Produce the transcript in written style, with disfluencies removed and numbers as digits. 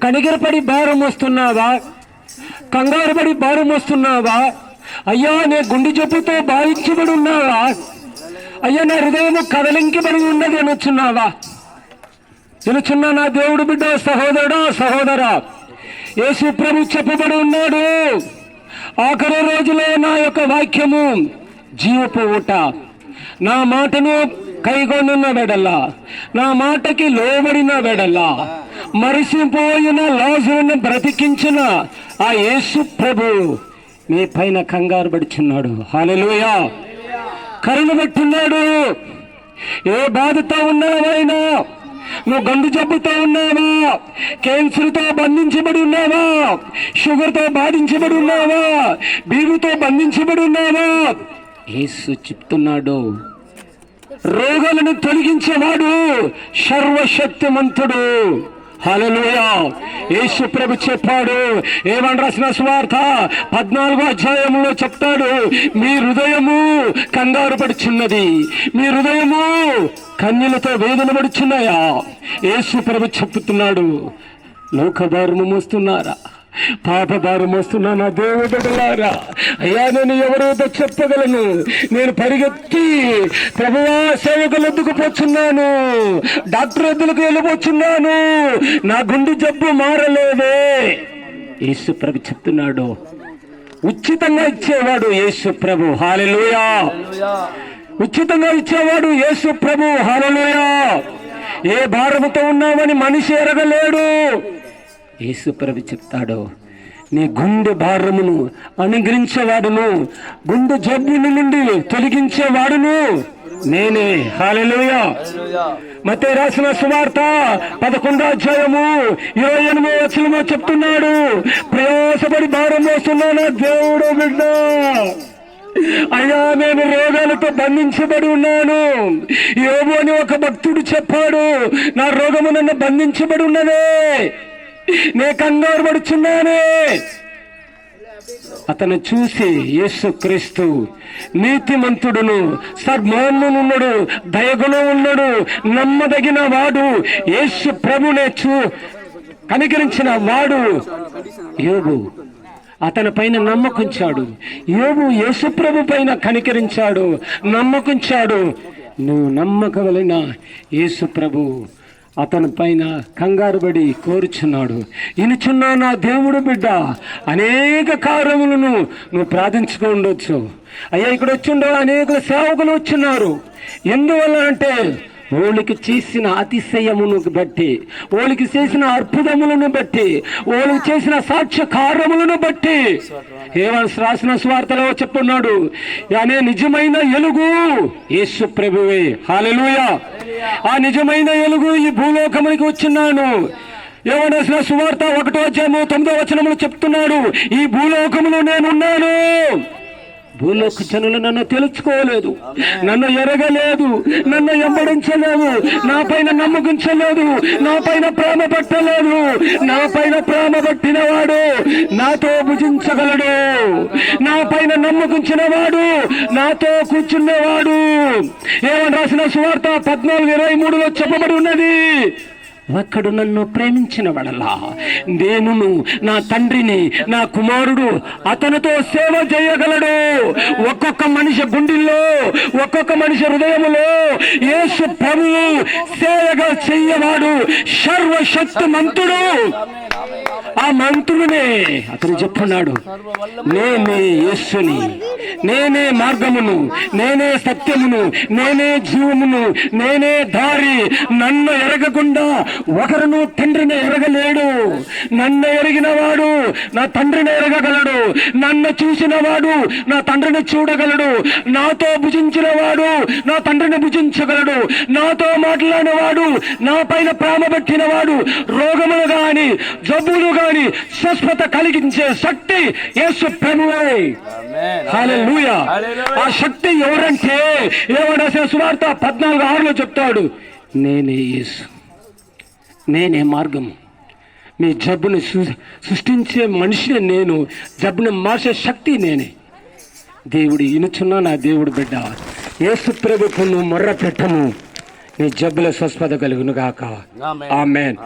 కనికరపడి భారం వస్తున్నావా? కంగారు పడి భారం వస్తున్నావా? అయ్యా, నే గుండె జబ్బుతో బాధించబడి ఉన్నావా? అయ్యా, నా హృదయం కదలించబడి ఉన్నది అనుచున్నావా? వినుచున్నా నా దేవుడు బిడ్డ, సహోదరుడా సహోదరా, యేసు ప్రభు చెప్పబడి ఉన్నాడు, ఆఖరి రోజులో నా యొక్క వాక్యము జీవపు ఊట. నా మాటను కైగొన్న వెడల్లా, నా మాటకి లోబడిన వెడల్లా, మరిసిపోయిన లాజరును బ్రతికించిన ఆ యేసు ప్రభు మీ పైన కంగారు పడుచున్నాడు. హల్లెలూయా. కరుణ పెట్టున్నాడు. ఏ బాధతో ఉన్నావైనా, నువ్వు గండు జబ్బుతో ఉన్నావా, క్యాన్సర్తో బంధించబడి ఉన్నావా, షుగర్తో బాధించబడి ఉన్నావా, బీపీతో బంధించబడి ఉన్నావా, యేసు చెప్తున్నాడు, రోగాలను తొలగించేవాడు సర్వశక్తిమంతుడు. హల్లెలూయా. యేసు ప్రభు చెప్పాడు, ఏమని రాసిన సువార్త 14వ అధ్యాయంలో చెప్తాడు, మీ హృదయము కంగారు పడుచున్నది, మీ హృదయము కన్యలతో వేదన పడుచున్నాయా? యేసు ప్రభు చెప్తున్నాడు, లోకభారము మోస్తున్నారా, పాప భారం వస్తున్నా నా దేవుడు బిడ్డలారా, అయ్యా నేను ఎవరితో చెప్పగలను? నేను పరిగెత్తి ప్రభువా సేవకుల వద్దకు పోచున్నాను, డాక్టర్ వద్దకు వెళ్ళిపోచున్నాను, నా గుండె జబ్బు మారలేదే. యేసు ప్రభు చెప్తున్నాడు, ఉచితంగా ఇచ్చేవాడు యేసు ప్రభు. హల్లెలూయా. ఉచితంగా ఇచ్చేవాడు యేసు ప్రభు. హల్లెలూయా. ఏ భారముతో ఉన్నామని మనిషి ఎరగలేడు. యేసు ప్రభు చెప్తాడు, నీ గుండె భారమును అనుగ్రహించేవాడును, గుండె జబ్బుల నుండి తొలగించేవాడును నేనే. హల్లెలూయా. మత్తయి రాసిన సువార్త 11వ అధ్యాయము 28వ వచనంలో చెప్తున్నాడు, ప్రయాసపడి భారం మోస్తున్నాను దేవుడు బిడ్డ, అయ్యా నేను రోగాలతో బంధించబడి ఉన్నాను. యోబు అని ఒక భక్తుడు చెప్పాడు, నా రోగము నన్ను బంధించబడి ఉన్నదే, నే కంగారు పడుచున్నానే. అతను చూసి యేసుక్రీస్తు నీతిమంతుడును, సర్వోన్నతుడు, దయగుణం ఉన్నాడు, నమ్మదగిన వాడు, యేసు ప్రభునే కనికరించిన వాడు యోబు. అతని పైన నమ్మకుంచాడు. యోబు యేసు ప్రభు పైన కనికరించాడు, నమ్మకుంచాడు. నువ్వు నమ్మకగలిగిన యేసు ప్రభు అతని పైన కంగారుబడి కోరుచున్నాడు. ఇనుచున్నా నా దేవుడు బిడ్డ, అనేక కార్యములను నువ్వు ప్రార్థించుకో ఉండొచ్చు. అయ్యా ఇక్కడ వచ్చిండో అనేక సేవకులు వచ్చున్నారు. ఎందువల్ల అంటే ఓలికి చేసిన అతిశయమును బట్టి, ఓలికి చేసిన అద్భుతములను బట్టి, ఓలికి చేసిన సాక్ష్య కార్యములను బట్టి. ఏమని రాసిన స్వార్థలో చెప్పున్నాడు, అనే నిజమైన ఎలుగు యేసు ప్రభువే. హల్లెలూయా. ఆ నిజమైన ఎలుగు ఈ భూలోకమునికి వచ్చినాను. ఏమనేసిన సువార్త 1వ అధ్యాయము 9వ వచనములు చెప్తున్నాడు, ఈ భూలోకములో నేనున్నాను. భూలోక జనులు నన్ను తెలుసుకోలేదు, నన్ను ఎరగలేదు, నన్ను ఎంబడించలేదు, నా పైన నమ్మకించలేదు, నా పైన ప్రేమ పట్టలేదు. నా పైన ప్రేమ పట్టిన వాడు నాతో భుజించగలడు, నా పైన నమ్మకించిన వాడు నాతో కూర్చున్నవాడు. ఏమని రాసిన సువార్త 14:23లో చెప్పబడి ఉన్నది, ఒక్కడు నన్ను ప్రేమించిన వడలా నేనును నా తండ్రిని, నా కుమారుడు అతనితో సేవ చేయగలడు. ఒక్కొక్క మనిషి గుండెల్లో, ఒక్కొక్క మనిషి హృదయములో యేసు ప్రభువు సేవగా చెయ్యవాడు సర్వశక్తిమంతుడు. ఆ మంత్రునే అతను చెప్తున్నాడు, నేనే యేసుని, నేనే మార్గమును, నేనే సత్యమును, నేనే జీవమును, నేనే దారి. నన్ను ఎరగకుండా ఒకరును తండ్రిని ఎరగలేడు. నన్ను ఎరిగిన వాడు నా తండ్రిని ఎరగగలడు, నన్ను చూసిన వాడు నా తండ్రిని చూడగలడు, నాతో భుజించిన వాడు నా తండ్రిని భుజించగలడు, నాతో మాట్లాడిన వాడు, నా పైన ప్రేమ పెట్టిన వాడు రోగములు గాని జబ్బులు గాని స్వస్థత కలిగించే శక్తి యేసు ప్రభువే. హల్లెలూయా. ఆ శక్తి ఎవరంటే ఏమన్నా సువార్త 14:6లో చెప్తాడు, నేనే యేసు, నేనే మార్గము. మీ జబ్బుని సృష్టించే మనిషిని నేను, జబ్బుని మార్చే శక్తి నేనే. దేవుడు ఇనుచున్నా నా దేవుడు బిడ్డ, యేసు ప్రభుకు నువ్వు మొర్ర పెట్టము, నీ జబ్బుల స్వస్థత కలుగును గాక. ఆమేన్.